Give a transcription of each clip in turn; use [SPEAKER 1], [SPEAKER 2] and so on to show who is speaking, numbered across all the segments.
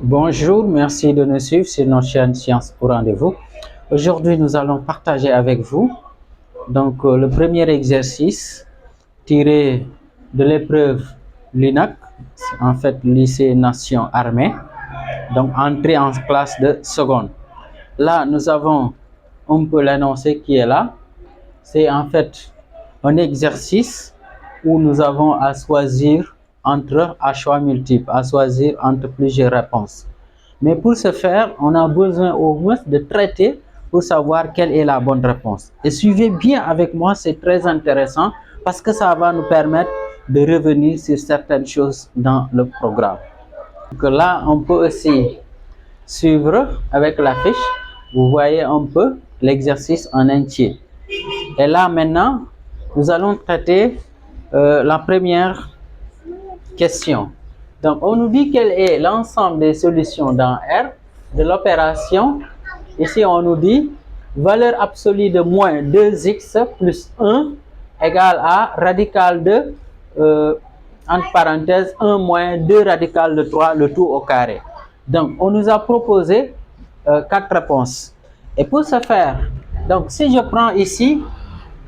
[SPEAKER 1] Bonjour, merci de nous suivre sur notre chaîne Sciences au rendez-vous. Aujourd'hui, nous allons partager avec vous le premier exercice tiré de l'épreuve LINAC, en fait lycée Nation Armée, donc entrée en classe de seconde. Là, nous avons un peu l'énoncé qui est là. C'est en fait un exercice où nous avons à choisir à choix multiples, à choisir entre plusieurs réponses. Mais pour ce faire, on a besoin au moins de traiter pour savoir quelle est la bonne réponse. Et suivez bien avec moi, c'est très intéressant parce que ça va nous permettre de revenir sur certaines choses dans le programme. Donc là, on peut aussi suivre avec la fiche. Vous voyez un peu l'exercice en entier. Et là, maintenant, nous allons traiter la première question. Donc, on nous dit quel est l'ensemble des solutions dans R de l'opération. Ici, on nous dit valeur absolue de moins 2x plus 1 égale à radical de, entre parenthèses, 1 moins 2 radical de 3, le tout au carré. Donc, on nous a proposé 4 réponses. Et pour ce faire, donc si je prends ici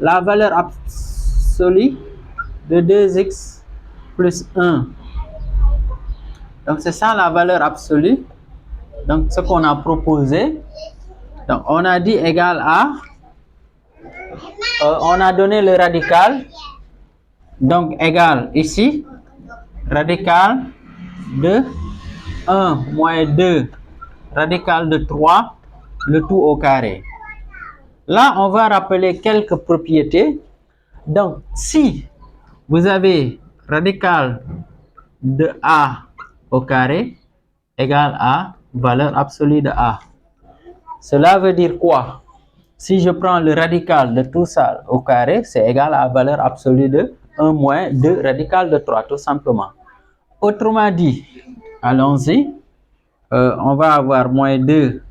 [SPEAKER 1] la valeur absolue de 2x plus 1, donc c'est ça la valeur absolue, donc ce qu'on a proposé, donc on a dit égal à, on a donné le radical, donc égal ici, radical de 1 moins 2 radical de 3, le tout au carré. Là, on va rappeler quelques propriétés. Donc, si vous avez radical de A au carré égale à valeur absolue de A. Cela veut dire quoi? Si je prends le radical de tout ça au carré, c'est égal à valeur absolue de 1 moins 2 radical de 3, tout simplement. Autrement dit, allons-y, on va avoir moins 2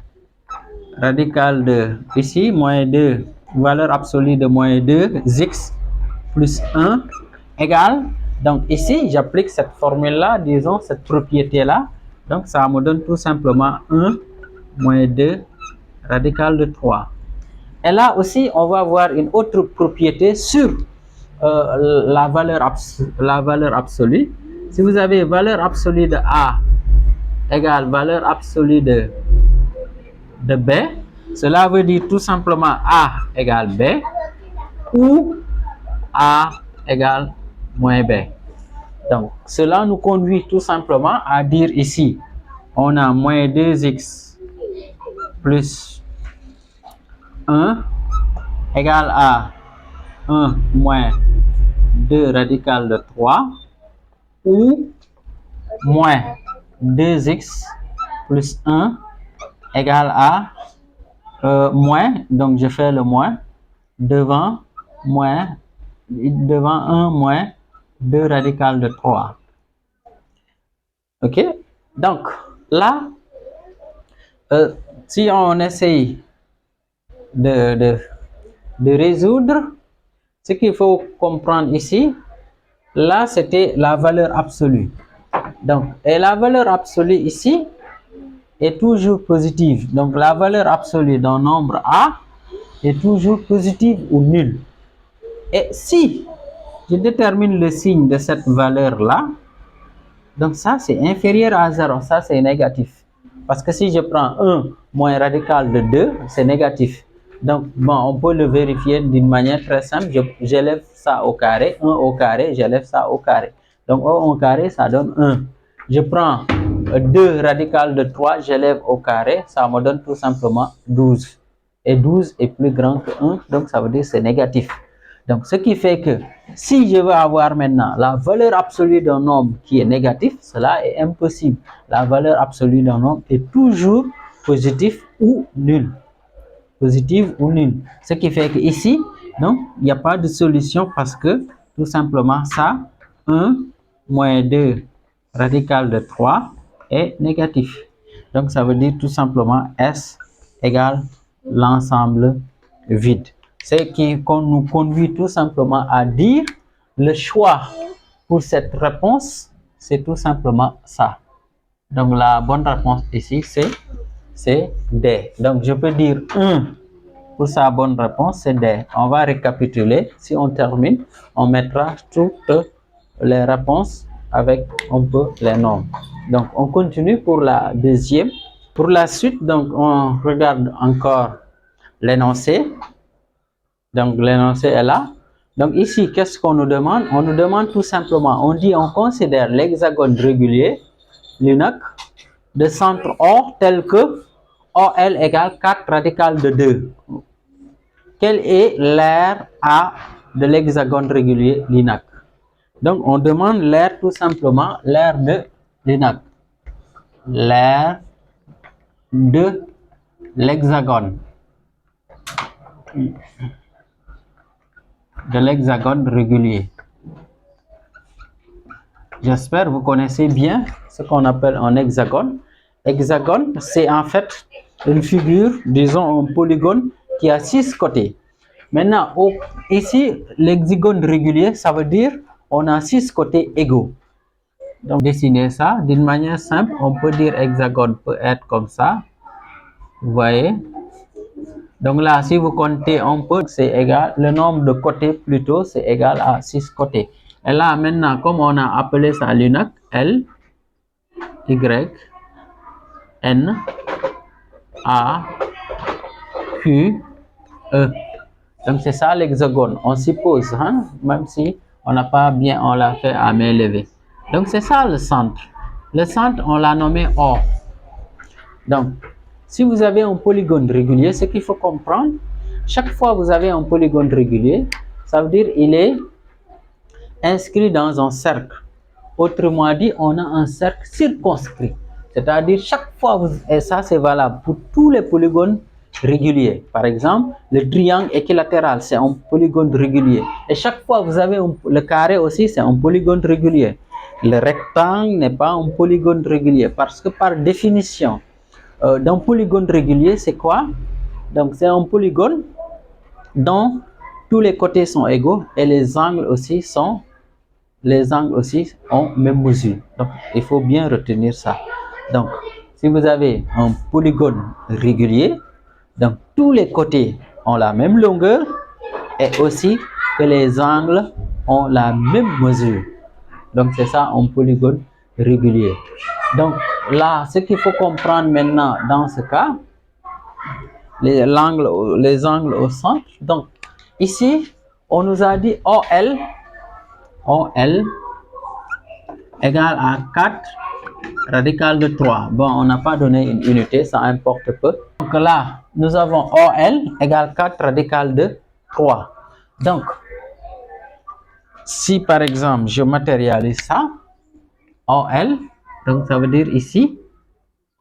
[SPEAKER 1] radical de, ici, moins 2, valeur absolue de moins 2, x plus 1 égale, donc ici, j'applique cette formule-là, disons, cette propriété-là, donc ça me donne tout simplement 1 moins 2 radical de 3. Et là aussi, on va avoir une autre propriété sur la valeur absolue. Si vous avez valeur absolue de A égale valeur absolue de B, cela veut dire tout simplement A égale B ou A égale moins B. Donc, cela nous conduit tout simplement à dire ici, on a moins 2x plus 1 égale à 1 moins 2 radical de 3 ou moins 2x plus 1 égale à moins, donc je fais le moins, devant 1 moins 2 radical de 3. Ok, donc là, si on essaye de résoudre, ce qu'il faut comprendre ici, là c'était la valeur absolue. Donc, et la valeur absolue ici est toujours positive. Donc, la valeur absolue d'un nombre A est toujours positive ou nulle. Et si je détermine le signe de cette valeur-là, donc ça c'est inférieur à 0, ça c'est négatif. Parce que si je prends 1 moins radical de 2, c'est négatif. Donc, bon, on peut le vérifier d'une manière très simple. J'élève ça au carré, 1 au carré, j'élève ça au carré. Donc, 1 au carré, ça donne 1. Je prends 2 radical de 3, j'élève au carré, ça me donne tout simplement 12. Et 12 est plus grand que 1, donc ça veut dire que c'est négatif. Donc, ce qui fait que si je veux avoir maintenant la valeur absolue d'un nombre qui est négatif, cela est impossible. La valeur absolue d'un nombre est toujours positive ou nulle. Positive ou nulle. Ce qui fait que ici, donc, il n'y a pas de solution parce que tout simplement ça, 1 moins 2 radical de 3 est négatif. Donc, ça veut dire tout simplement S égale l'ensemble vide. Ce qui nous conduit tout simplement à dire le choix pour cette réponse, c'est tout simplement ça. Donc la bonne réponse ici, c'est D. Donc je peux dire 1 pour sa bonne réponse, c'est D. On va récapituler. Si on termine, on mettra toutes les réponses avec un peu les nombres. Donc on continue pour la deuxième. Pour la suite, donc on regarde encore l'énoncé. Donc l'énoncé est là. Donc ici, qu'est-ce qu'on nous demande? On nous demande tout simplement, on dit on considère l'hexagone régulier, l'UNAC, de centre O tel que OL égale 4 radical de 2. Quel est l'aire A de l'hexagone régulier LINAC? Donc on demande l'aire tout simplement, l'aire de LINAC. L'aire de l'hexagone. De l'hexagone régulier. J'espère que vous connaissez bien ce qu'on appelle un hexagone. Hexagone, c'est en fait une figure, disons un polygone qui a 6 côtés. Maintenant, ici, l'hexagone régulier, ça veut dire on a 6 côtés égaux. Donc, dessiner ça d'une manière simple, on peut dire hexagone peut être comme ça. Vous voyez? Donc là, si vous comptez un peu, c'est égal, le nombre de côtés plutôt, c'est égal à 6 côtés. Et là, maintenant, comme on a appelé ça l'UNAC, L, Y, N, A, Q, E. Donc c'est ça l'hexagone. On suppose, hein, même si on n'a pas bien, on l'a fait à main levée. Donc c'est ça le centre. Le centre, on l'a nommé O. Donc, si vous avez un polygone régulier, ce qu'il faut comprendre, chaque fois que vous avez un polygone régulier, ça veut dire il est inscrit dans un cercle. Autrement dit, on a un cercle circonscrit. C'est-à-dire, chaque fois, et ça c'est valable pour tous les polygones réguliers. Par exemple, le triangle équilatéral, c'est un polygone régulier. Et chaque fois, vous avez le carré aussi, c'est un polygone régulier. Le rectangle n'est pas un polygone régulier parce que par définition, d'un polygone régulier, c'est quoi? Donc, c'est un polygone dont tous les côtés sont égaux et les angles aussi ont même mesure. Donc, il faut bien retenir ça. Donc, si vous avez un polygone régulier, donc tous les côtés ont la même longueur et aussi que les angles ont la même mesure. Donc, c'est ça un polygone régulier. Donc, là, ce qu'il faut comprendre maintenant dans ce cas, les angles au centre. Donc, ici, on nous a dit OL égale à 4 radical de 3. Bon, on n'a pas donné une unité, ça importe peu. Donc là, nous avons OL égale 4 radical de 3. Donc, si par exemple, je matérialise ça, OL, donc ça veut dire ici,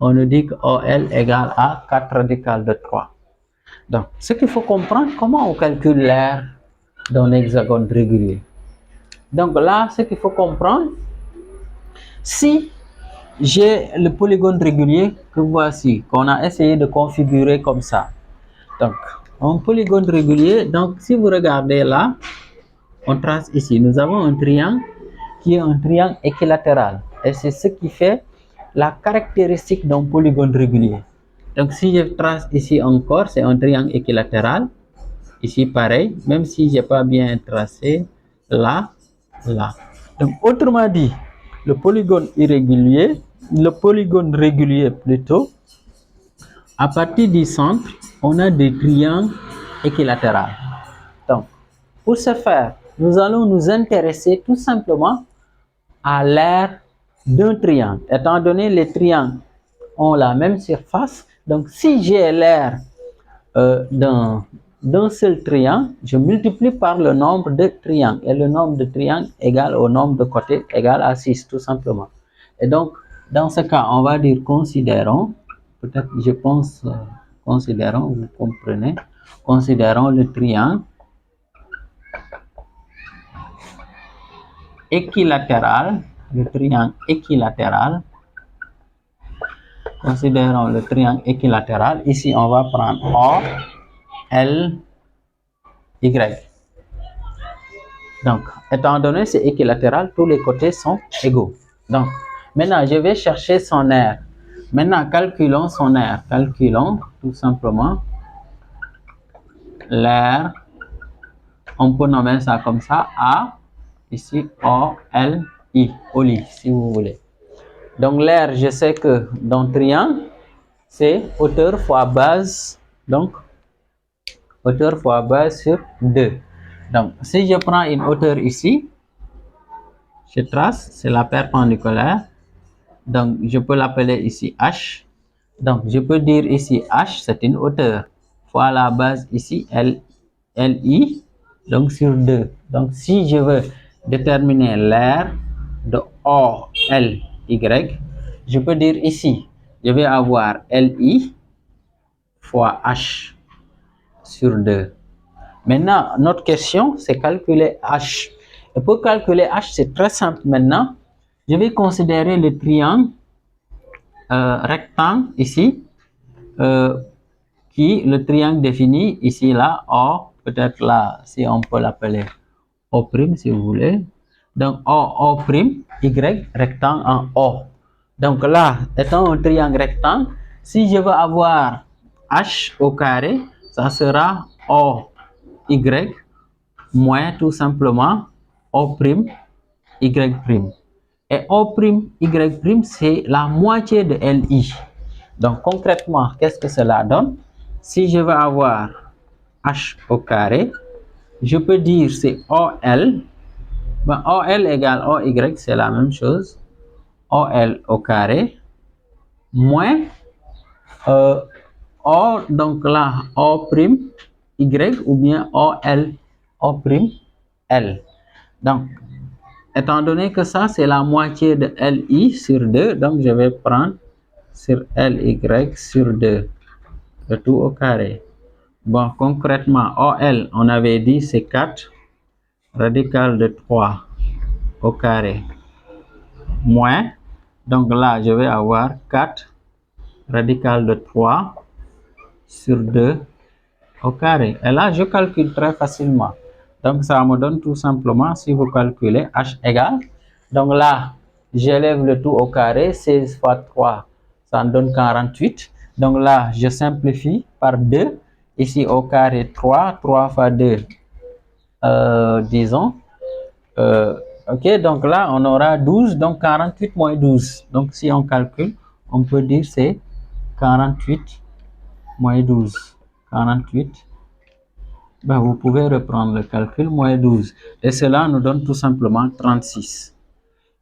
[SPEAKER 1] on nous dit que OL égale à 4 radical de 3. Donc, ce qu'il faut comprendre, comment on calcule l'aire d'un hexagone régulier. Donc là, ce qu'il faut comprendre, si j'ai le polygone régulier que voici, qu'on a essayé de configurer comme ça. Donc, un polygone régulier, donc si vous regardez là, on trace ici, nous avons un triangle qui est un triangle équilatéral. Et c'est ce qui fait la caractéristique d'un polygone régulier. Donc, si je trace ici encore, c'est un triangle équilatéral. Ici, pareil, même si je n'ai pas bien tracé, là. Donc, autrement dit, le polygone régulier plutôt, à partir du centre, on a des triangles équilatéraux. Donc, pour ce faire, nous allons nous intéresser tout simplement à l'aire d'un triangle. Étant donné les triangles ont la même surface, donc si j'ai l'aire d'un seul triangle, je multiplie par le nombre de triangles. Et le nombre de triangles égale au nombre de côtés égale à 6, tout simplement. Et donc, dans ce cas, on va dire considérons, peut-être je pense, considérons, vous comprenez, considérons le triangle équilatéral, considérons le triangle équilatéral. Ici, on va prendre O, L, Y. Donc, étant donné c'est équilatéral, tous les côtés sont égaux. Donc, Maintenant, je vais chercher son aire. Maintenant, calculons son aire. Calculons tout simplement l'aire. On peut nommer ça comme ça, A, ici, O-L-I, Oli, si vous voulez. Donc, l'aire, je sais que dans triangle, c'est hauteur fois base. Donc, hauteur fois base sur 2. Donc, si je prends une hauteur ici, je trace, c'est la perpendiculaire. Donc, je peux l'appeler ici H. Donc, je peux dire ici H, c'est une hauteur, fois la base ici, LI, donc sur 2. Donc, si je veux déterminer l'aire de OLY, je peux dire ici, je vais avoir LI fois H sur 2. Maintenant, notre question, c'est calculer H. Et pour calculer H, c'est très simple maintenant. Je vais considérer le triangle rectangle ici, le triangle défini ici, là, O, peut-être là, si on peut l'appeler O', si vous voulez. Donc, O', Y, rectangle en O. Donc là, étant un triangle rectangle, si je veux avoir H au carré, ça sera O, Y, moins tout simplement O', Y'. Et O', Y', c'est la moitié de LI. Donc concrètement, qu'est-ce que cela donne? Si je veux avoir H au carré, je peux dire c'est OL. Ben, OL égale OY, c'est la même chose. OL au carré moins O, donc là, O', Y ou bien OL, O', L. Donc, étant donné que ça, c'est la moitié de LI sur 2, donc je vais prendre sur LY sur 2, le tout au carré. Bon, concrètement, OL, on avait dit c'est 4, radical de 3 au carré, moins, donc là, je vais avoir 4, radical de 3 sur 2 au carré. Et là, je calcule très facilement. Donc, ça me donne tout simplement, si vous calculez, H égale, donc là, j'élève le tout au carré, 16 fois 3, ça me donne 48. Donc là, je simplifie par 2. Ici, au carré, 3 fois 2, disons. Ok, donc là, on aura 12, donc 48 moins 12. Donc, si on calcule, on peut dire c'est 48 moins 12. 48. Ben, vous pouvez reprendre le calcul, moins 12. Et cela nous donne tout simplement 36.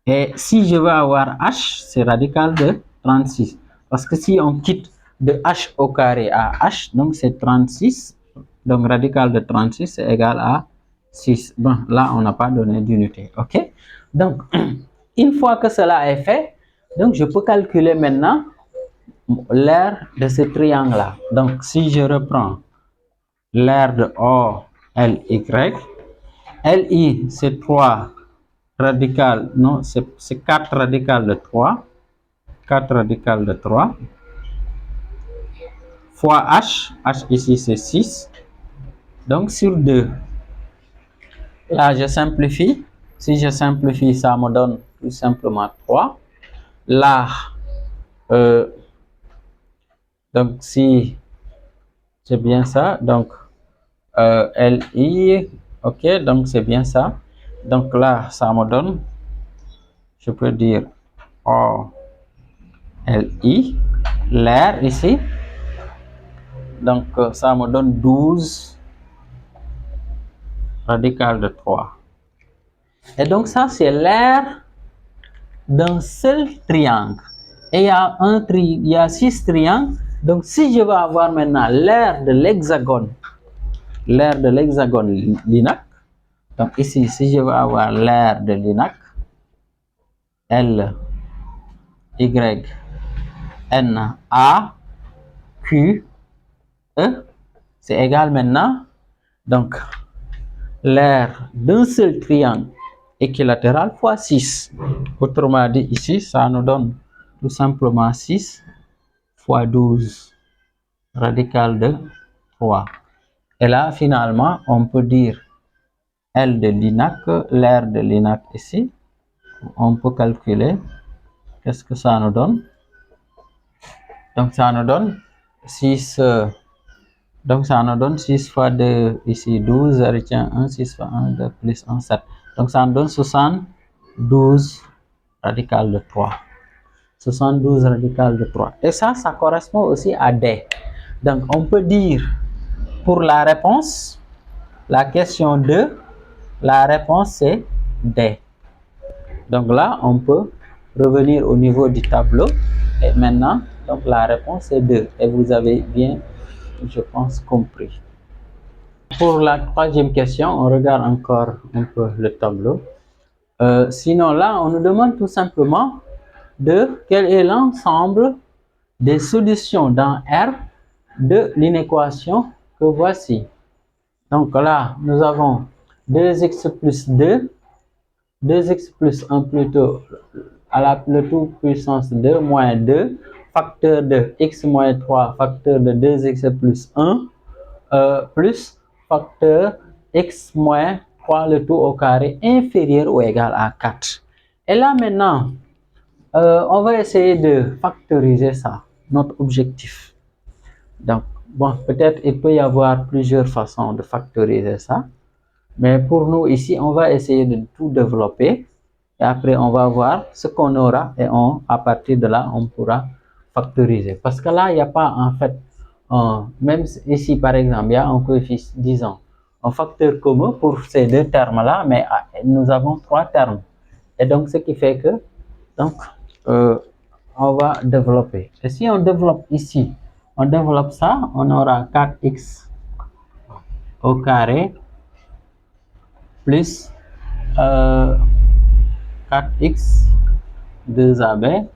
[SPEAKER 1] Et si je veux avoir H, c'est radical de 36. Parce que si on quitte de H au carré à H, donc c'est 36. Donc radical de 36 c'est égal à 6. Bon, là, on n'a pas donné d'unité. OK? Donc, une fois que cela est fait, donc je peux calculer maintenant l'aire de ce triangle-là. Donc, si je reprends l'aire de OLY, LI, c'est 3 radical, non, c'est 4 radical de 3, 4 radical de 3, fois H, H ici c'est 6, donc sur 2. Là, je simplifie. Si je simplifie, ça me donne tout simplement 3. Là, donc si c'est bien ça, donc LI, ok, donc c'est bien ça. Donc là, ça me donne, je peux dire OLI, l'air ici. Donc ça me donne 12 radical de 3. Et donc ça, c'est l'aire d'un seul triangle. Et il y a 6 triangles. Donc si je veux avoir maintenant l'aire de l'hexagone, LINAC, donc ici, si je veux avoir l'aire de l'INAC, L, Y, N, A, Q, E, c'est égal maintenant, donc, l'aire d'un seul triangle équilatéral fois 6. Autrement dit, ici, ça nous donne tout simplement 6 fois 12, radical de 3. Et là, finalement, on peut dire L de l'INAC, l'aire de l'INAC ici, on peut calculer qu'est-ce que ça nous donne? Donc ça nous donne 6, donc ça nous donne 6 fois 2, ici 12, retient 1, 6 fois 1, 2 plus 1, 7. Donc ça nous donne 72 radical de 3. 72 radical de 3. Et ça correspond aussi à D. Donc on peut dire pour la réponse, la question 2, la réponse c'est D. Donc là, on peut revenir au niveau du tableau. Et maintenant, donc la réponse est 2. Et vous avez bien, je pense, compris. Pour la troisième question, on regarde encore un peu le tableau. Sinon là, on nous demande tout simplement de quel est l'ensemble des solutions dans R de l'inéquation que voici. Donc là, nous avons 2x plus 2, 2x plus 1 plutôt à le tout puissance 2 moins 2, facteur de x moins 3, facteur de 2x plus 1, plus facteur x moins 3 le tout au carré inférieur ou égal à 4. Et là maintenant, on va essayer de factoriser ça, notre objectif. Donc, bon, peut-être il peut y avoir plusieurs façons de factoriser ça. Mais pour nous ici, on va essayer de tout développer. Et après, on va voir ce qu'on aura. Et à partir de là, on pourra factoriser. Parce que là, il n'y a pas en fait, même ici par exemple, il y a un coefficient, disons, un facteur commun pour ces deux termes-là. Mais nous avons 3 termes. Et donc, ce qui fait que, donc, on va développer. Et si on développe ici, on développe ça, on aura 4x au carré plus 4x 2ab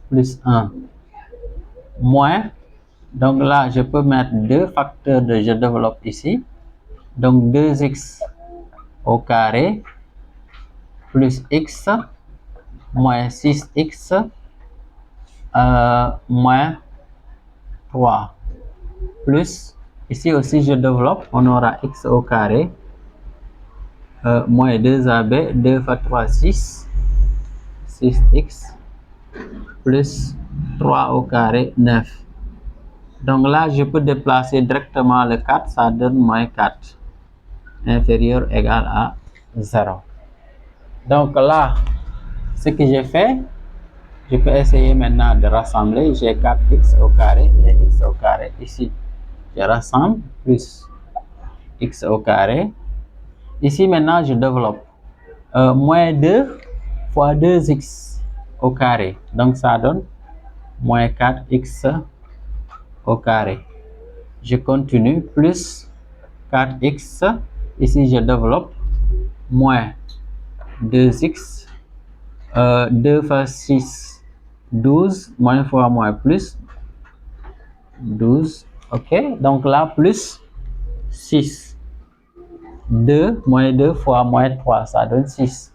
[SPEAKER 1] plus 1 moins, donc là je peux mettre 2 facteurs de je développe ici, donc 2x au carré plus x moins 6x moins 3 plus, ici aussi je développe, on aura x au carré moins 2ab, 2 fois 3, 6, 6x plus 3 au carré, 9. Donc là, je peux déplacer directement le 4, ça donne moins 4, inférieur égal à 0. Donc là, ce que j'ai fait, je peux essayer maintenant de rassembler. J'ai 4x au carré et x au carré ici. Je rassemble plus x au carré. Ici maintenant, je développe moins 2 fois 2x au carré. Donc ça donne moins 4x au carré. Je continue plus 4x. Ici, je développe moins 2x. 2 fois 6, 12. Moins fois moins plus 12. OK. Donc là, plus 6. 2 moins 2 fois moins 3, ça donne 6.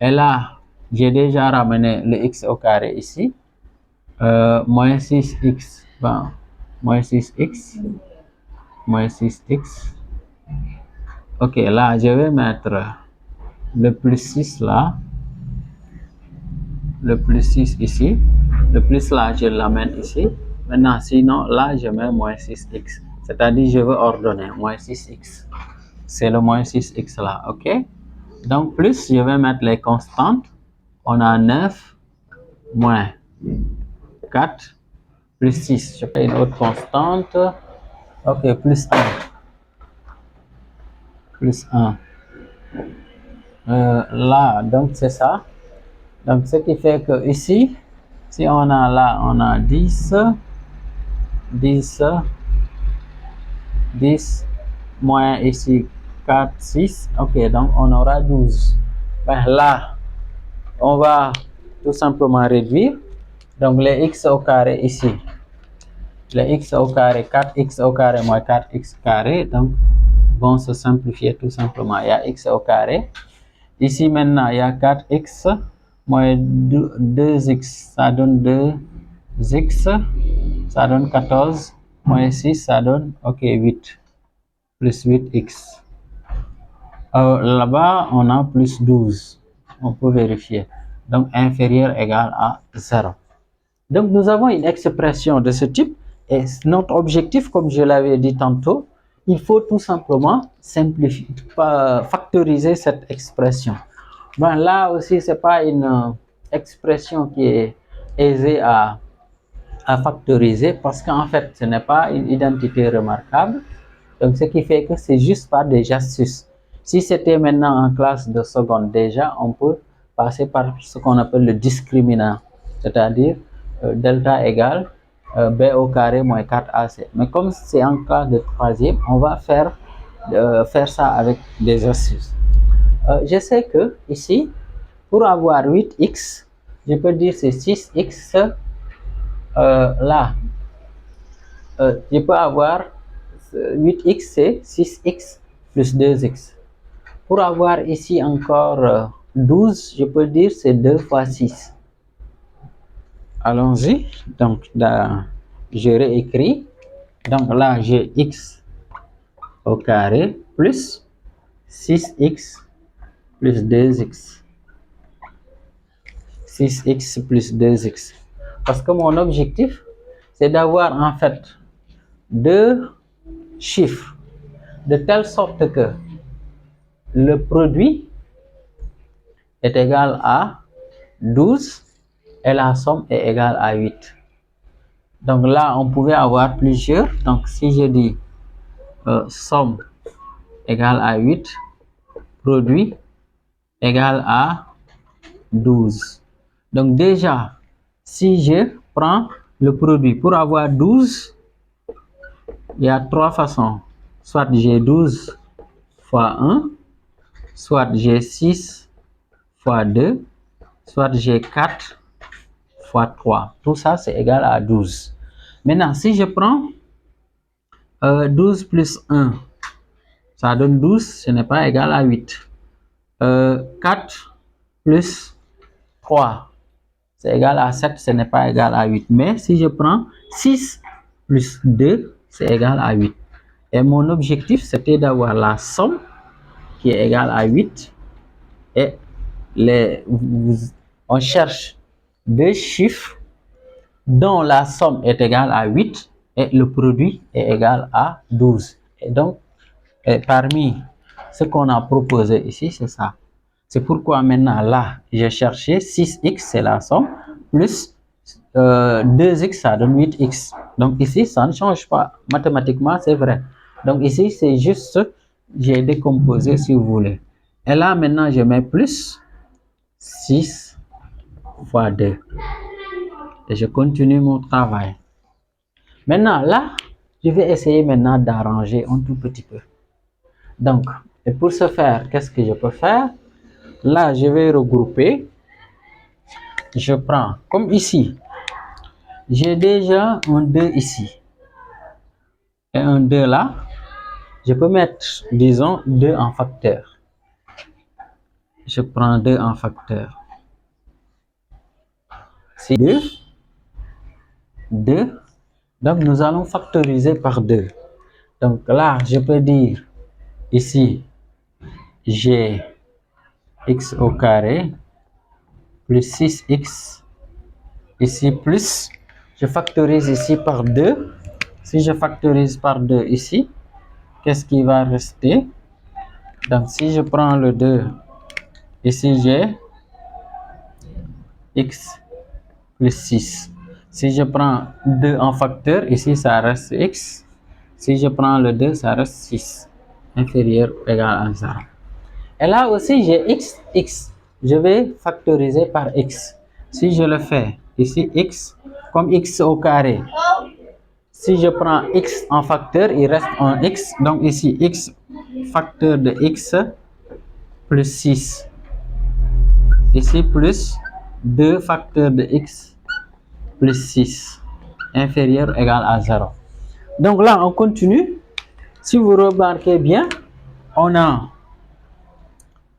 [SPEAKER 1] Et là, j'ai déjà ramené le x au carré ici. Moins 6x. Bon, moins 6x. Moins 6x. Ok, là, je vais mettre le plus 6 là. Le plus 6 ici. Le plus là, je l'amène ici. Maintenant, sinon, là, je mets moins 6x. C'est-à-dire, je veux ordonner moins 6x. C'est le moins 6x là, ok? Donc, plus, je vais mettre les constantes. On a 9 moins 4 plus 6. Je fais une autre constante. Ok, plus 1. Plus 1. Là, donc c'est ça. Donc, ce qui fait que ici, si on a là, on a 10, 10, 10, moins ici 4, 6. Ok, donc on aura 12. Ben, là, on va tout simplement réduire. Donc, les x au carré ici. Les x au carré, 4x au carré moins 4x carré. Donc, vont se simplifier tout simplement. Il y a x au carré. Ici, maintenant, il y a 4x moins 2x. Ça donne 2x. Ça donne 14. Moins 6, ça donne, ok, 8. Plus 8x. Là-bas, on a plus 12. On peut vérifier. donc inférieur égal à 0. Donc nous avons une expression de ce type et notre objectif, comme je l'avais dit tantôt, il faut tout simplement simplifier, factoriser cette expression. Ben, là aussi, c'est pas une expression qui est aisée à factoriser parce qu'en fait, ce n'est pas une identité remarquable. Donc, ce qui fait que c'est juste par des astuces. Si c'était maintenant en classe de seconde déjà, on peut passer par ce qu'on appelle le discriminant, c'est-à-dire delta égale b au carré moins 4ac. Mais comme c'est en classe de troisième, on va faire ça avec des astuces. Je sais que ici, pour avoir 8x, je peux dire c'est 6x là. Je peux avoir 8x, c'est 6x plus 2x. Pour avoir ici encore 12, je peux dire c'est 2 fois 6. Allons-y. Donc, je réécris. Donc là, j'ai x au carré plus 6x plus 2x. 6x plus 2x. Parce que mon objectif, c'est d'avoir en fait deux chiffres de telle sorte que le produit est égal à 12 et la somme est égale à 8. Donc là, on pouvait avoir plusieurs. Donc si je dis somme égale à 8, produit égale à 12. Donc déjà, si je prends le produit pour avoir 12, il y a trois façons. Soit j'ai 12 fois 1, soit j'ai 6 fois 2, soit j'ai 4 fois 3. Tout ça, c'est égal à 12. Maintenant, si je prends 12 plus 1, ça donne 12, ce n'est pas égal à 8. 4 plus 3, c'est égal à 7, ce n'est pas égal à 8. Mais si je prends 6 plus 2, c'est égal à 8. Et mon objectif, c'était d'avoir la somme qui est égale à 8. Et on cherche deux chiffres dont la somme est égale à 8 et le produit est égal à 12. Et donc, parmi ce qu'on a proposé ici, c'est ça. C'est pourquoi maintenant là, j'ai cherché 6x, c'est la somme, plus 2x, ça donne 8x. Donc ici, ça ne change pas. Mathématiquement, c'est vrai. Donc ici, c'est juste, j'ai décomposé si vous voulez. Et là, maintenant, je mets plus 6 fois 2. Et je continue mon travail. Maintenant, là, je vais essayer maintenant d'arranger un tout petit peu. Donc, et pour ce faire, qu'est-ce que je peux faire? Là, je vais regrouper. Je prends, comme ici, j'ai déjà un 2 ici. Et un 2 là. Je peux mettre, disons, 2 en facteur. Je prends 2 en facteur. C'est 2. 2. Donc, nous allons factoriser par 2. Donc là, je peux dire, ici, j'ai x au carré plus 6x. Ici, plus, je factorise ici par 2. Si je factorise par 2 ici, qu'est-ce qui va rester? Donc, si je prends le 2, ici j'ai x plus 6. Si je prends 2 en facteur, ici ça reste x. Si je prends le 2, ça reste 6. Inférieur ou égal à 0. Et là aussi, j'ai x, x. Je vais factoriser par x. Si je le fais, ici x, comme x au carré. Si je prends x en facteur, il reste un x. Donc ici, x facteur de x plus 6. Ici, plus 2 facteurs de x plus 6. Inférieur ou égal à 0. Donc là, on continue. Si vous remarquez bien, on a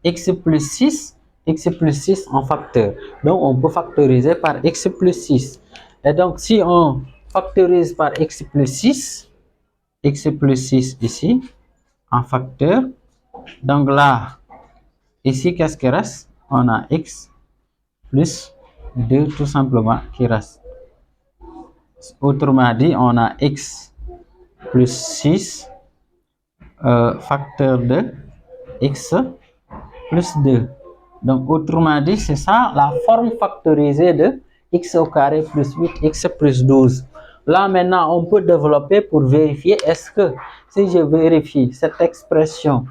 [SPEAKER 1] x plus 6, x plus 6 en facteur. Donc, on peut factoriser par x plus 6. Et donc, si on factorise par x plus 6 ici, en facteur. Donc là, ici, qu'est-ce qui reste? On a x plus 2 tout simplement qui reste. Autrement dit, on a x plus 6 facteur de x plus 2. Donc, autrement dit, c'est ça la forme factorisée de x au carré plus 8x plus 12. Là, maintenant, on peut développer pour vérifier est-ce que si je vérifie cette expression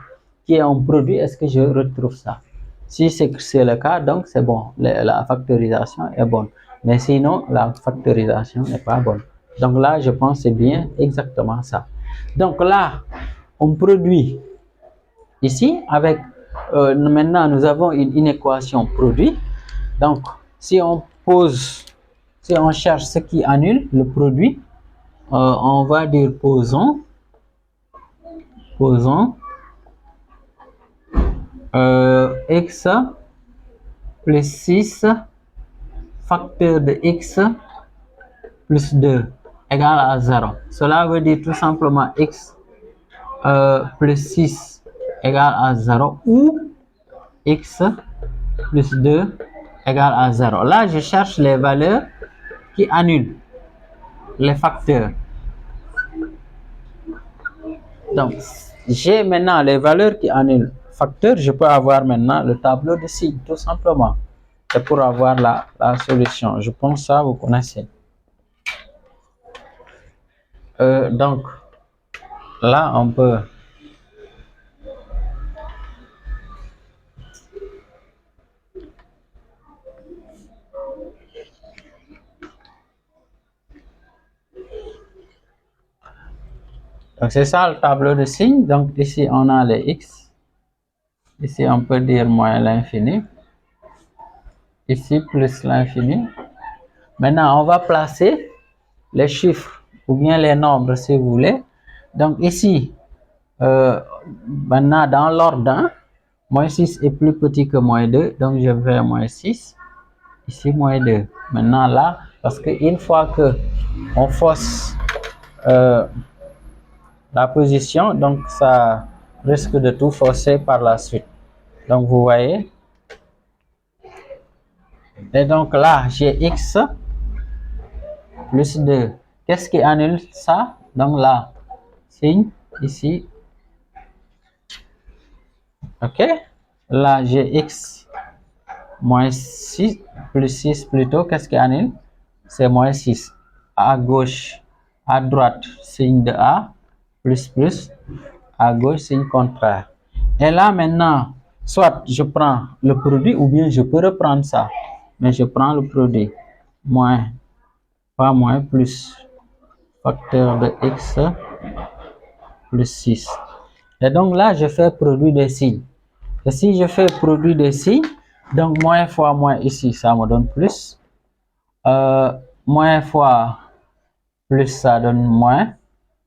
[SPEAKER 1] qui est en produit, est-ce que je retrouve ça? Si c'est le cas, donc c'est bon, la factorisation est bonne. Mais sinon, la factorisation n'est pas bonne. Donc là, je pense que c'est bien exactement ça. Donc là, on produit ici avec, maintenant nous avons une équation produit. Donc si on cherche ce qui annule le produit, on va dire posons x plus 6 facteur de x plus 2 égale à 0. Cela veut dire tout simplement x plus 6 égale à 0 ou x plus 2 égale à 0. Là, je cherche les valeurs qui annulent les facteurs. Donc, j'ai maintenant les valeurs qui annulent facteurs. Je peux avoir maintenant le tableau de signes, tout simplement. C'est pour avoir la solution. Je pense que ça, vous connaissez. Donc, là, on peut... Donc, c'est ça le tableau de signes. Donc, ici, on a les x. Ici, on peut dire moins l'infini. Ici, plus l'infini. Maintenant, on va placer les chiffres ou bien les nombres, si vous voulez. Donc, ici, maintenant, dans l'ordre 1, moins 6 est plus petit que moins 2. Donc, je vais moins 6. Ici, moins 2. Maintenant, là, parce qu'une fois que on force la position, donc ça risque de tout forcer par la suite. Donc vous voyez, et donc là j'ai x plus 2. Qu'est-ce qui annule ça? Donc là, signe ici, ok, là j'ai x moins 6 plus 6 plutôt. Qu'est-ce qui annule? C'est moins 6. À gauche, à droite, signe de a, plus, à gauche, signe contraire. Et là, maintenant, soit je prends le produit ou bien je peux reprendre ça. Mais je prends le produit. Moins, pas moins, plus facteur de x plus 6. Et donc là, je fais produit des signes. Et si je fais produit des signes, donc moins fois moins ici, ça me donne plus. Moins fois plus, ça donne moins.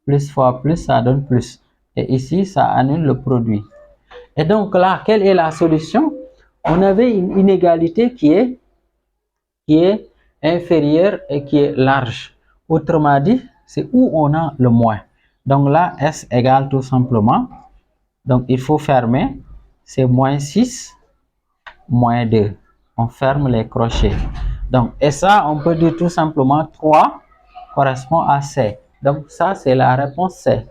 [SPEAKER 1] Plus fois plus, ça donne plus. Et ici, ça annule le produit. Et donc là, quelle est la solution? On avait une inégalité qui est inférieure et qui est large. Autrement dit, c'est où on a le moins. Donc là, S égale tout simplement. Donc il faut fermer. C'est moins 6, moins 2. On ferme les crochets. Donc, et ça, on peut dire tout simplement 3 correspond à C. Donc ça, c'est la réponse C.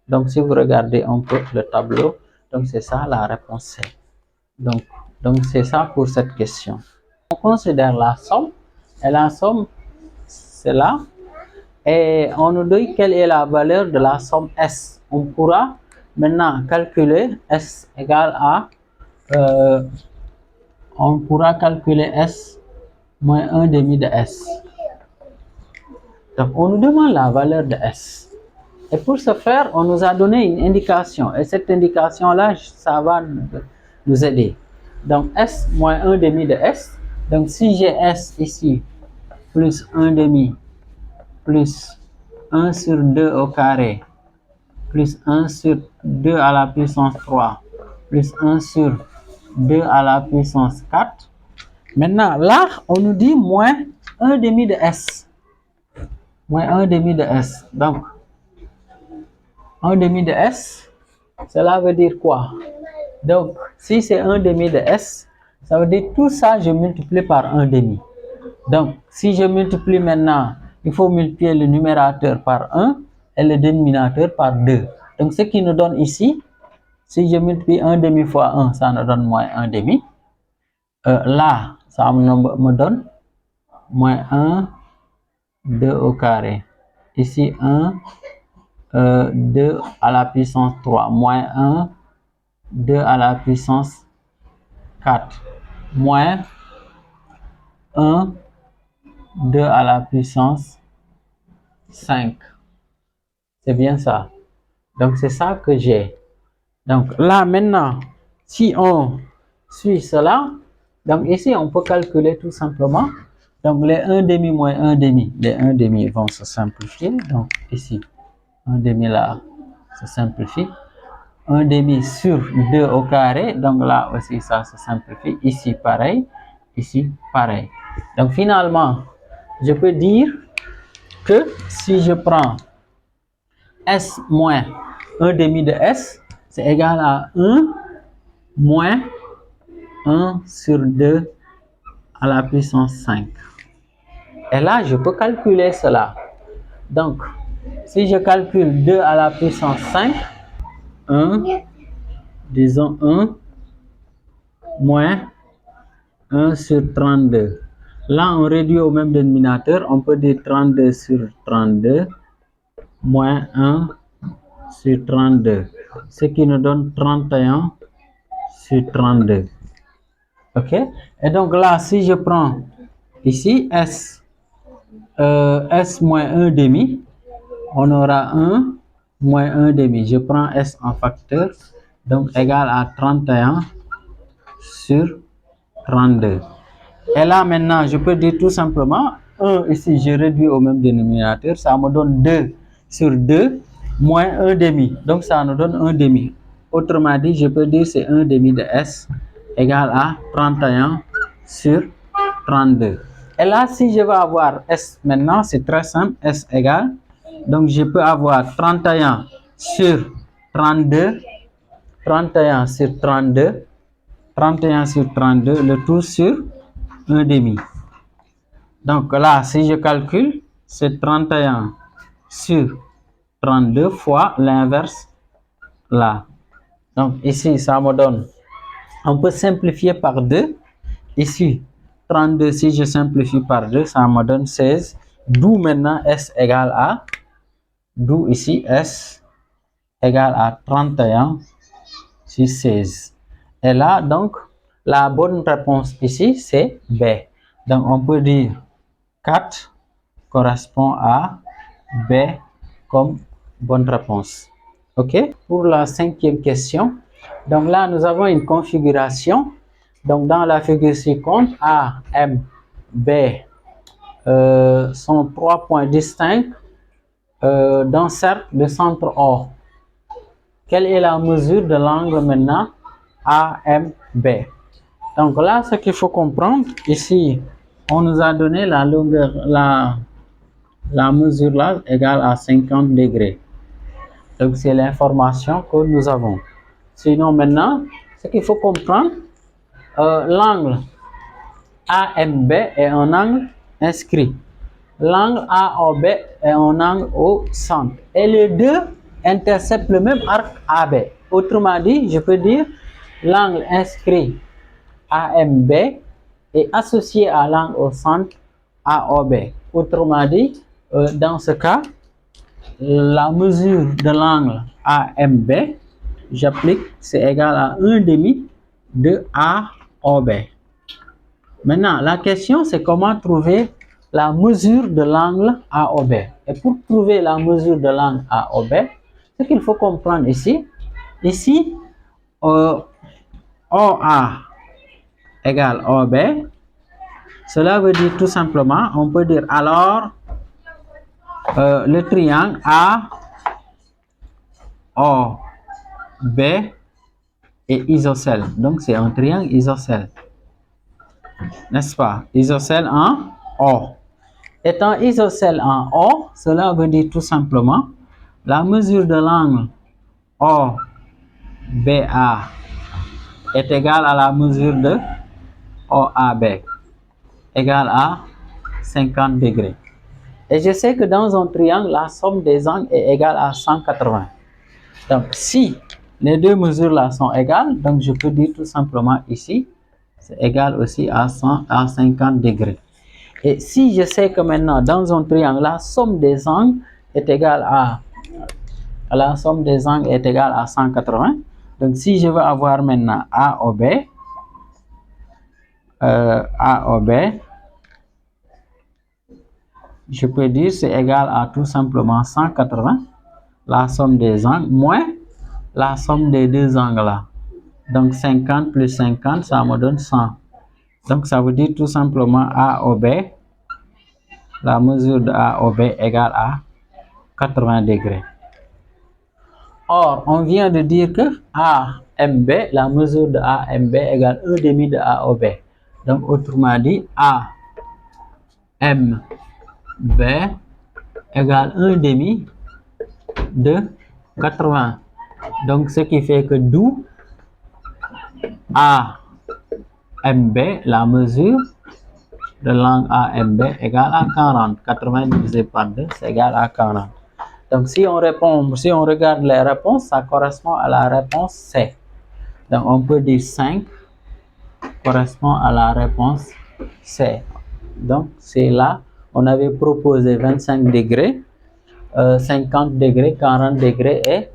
[SPEAKER 1] Donc si vous regardez un peu le tableau, donc c'est ça la réponse C. Donc c'est ça pour cette question. On considère la somme, et la somme, c'est là. Et on nous dit quelle est la valeur de la somme S. On pourra maintenant calculer S égale à, on pourra calculer S moins 1 demi de S. Donc on nous demande la valeur de S. Et pour ce faire, on nous a donné une indication. Et cette indication-là, ça va nous aider. Donc, S moins 1 demi de S. Donc, si j'ai S ici, plus 1 demi, plus 1 sur 2 au carré, plus 1 sur 2 à la puissance 3, plus 1 sur 2 à la puissance 4. Maintenant, là, on nous dit moins 1 demi de S. Moins 1 demi de S. Donc, 1 demi de S, cela veut dire quoi? Donc, si c'est 1 demi de S, Ça veut dire tout ça, je multiplie par 1 demi. Donc, si je multiplie maintenant, il faut multiplier le numérateur par 1 et le dénominateur par 2. Donc, ce qui nous donne ici, si je multiplie 1 demi fois 1, ça nous donne moins 1 demi. Là, ça me donne moins 1, 2 au carré. Ici, 1, 2 à la puissance 3, moins 1, 2 à la puissance 4, moins 1, 2 à la puissance 5. C'est bien ça. Donc, c'est ça que j'ai. Donc, là, maintenant, si on suit cela, donc ici, on peut calculer tout simplement. Donc, les 1 demi moins 1 demi, les 1 demi vont se simplifier. Donc, ici, 1 demi là, se simplifie. 1 demi sur 2 au carré. Donc, là aussi, ça se simplifie. Ici, pareil. Ici, pareil. Donc, finalement, je peux dire que si je prends S moins 1 demi de S, c'est égal à 1 moins 1 sur 2 à la puissance 5. Et là, je peux calculer cela. Donc, si je calcule 2 à la puissance 5, 1, disons 1, moins 1 sur 32. Là, on réduit au même dénominateur. On peut dire 32 sur 32, moins 1 sur 32. Ce qui nous donne 31 sur 32. OK? Et donc là, si je prends ici S, S moins 1 demi, on aura 1 moins 1 demi. Je prends S en facteur, donc égal à 31 sur 32. Et là, maintenant, je peux dire tout simplement, 1 ici, je réduis au même dénominateur, ça me donne 2 sur 2 moins 1 demi. Donc, ça nous donne 1 demi. Autrement dit, je peux dire c'est 1 demi de S égal à 31 sur 32. Et là, si je veux avoir S maintenant, c'est très simple, S égale. Donc, je peux avoir 31 sur 32, 31 sur 32, 31 sur 32, le tout sur 1 demi. Donc là, si je calcule, c'est 31 sur 32 fois l'inverse là. Donc ici, ça me donne, on peut simplifier par 2. Ici, 32, si je simplifie par 2, ça me donne 16. D'où maintenant S égale à, d'où ici S égale à 31 sur 16. Et là, donc, la bonne réponse ici, c'est B. Donc, on peut dire 4 correspond à B comme bonne réponse. OK? Pour la 5e question, donc là, nous avons une configuration. Donc, dans la figure ci-contre, A, M, B sont 3 points distincts d'un cercle de centre O. Quelle est la mesure de l'angle maintenant AMB? Donc là, ce qu'il faut comprendre, ici, on nous a donné la longueur, la mesure là égale à 50 degrés. Donc c'est l'information que nous avons. Sinon maintenant, ce qu'il faut comprendre, l'angle AMB est un angle inscrit. L'angle AOB est un angle au centre. Et les deux interceptent le même arc AB. Autrement dit, je peux dire l'angle inscrit AMB est associé à l'angle au centre AOB. Autrement dit, dans ce cas, la mesure de l'angle AMB, j'applique, c'est égal à 1 demi de AOB. Maintenant, la question, c'est comment trouver la mesure de l'angle AOB. Et pour trouver la mesure de l'angle AOB, ce qu'il faut comprendre ici, OA égale OB, cela veut dire tout simplement, on peut dire alors, le triangle AOB est isocèle. Donc, c'est un triangle isocèle. N'est-ce pas? Isocèle en O. Étant isocèle en O, cela veut dire tout simplement la mesure de l'angle OBA est égale à la mesure de OAB égale à 50 degrés. Et je sais que dans un triangle, la somme des angles est égale à 180. Donc, si les deux mesures-là sont égales, donc je peux dire tout simplement ici, c'est égal aussi à 50 degrés. Et si je sais que maintenant, dans un triangle, la somme des angles est égale à 180, donc si je veux avoir maintenant AOB, je peux dire c'est égal à tout simplement 180, la somme des angles, moins la somme des deux angles là. Donc 50 plus 50, ça me donne 100. Donc ça veut dire tout simplement AOB, la mesure de AOB égale à 80 degrés. Or, on vient de dire que AMB, la mesure de AMB égale 1 demi de AOB. Donc autrement dit, AMB égale 1 demi de 80. Donc ce qui fait que d'où AMB, la mesure de l'angle AMB égale à 40. 80 divisé par 2, c'est égal à 40. Donc si on regarde les réponses, ça correspond à la réponse C. Donc on peut dire 5 correspond à la réponse C. Donc c'est là, on avait proposé 25 degrés, 50 degrés, 40 degrés et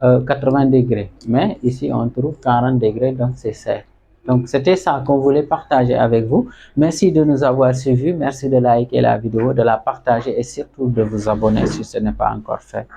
[SPEAKER 1] 80 degrés. Mais ici on trouve 40 degrés, donc c'est C. Donc c'était ça qu'on voulait partager avec vous. Merci de nous avoir suivis. Merci de liker la vidéo, de la partager et surtout de vous abonner si ce n'est pas encore fait.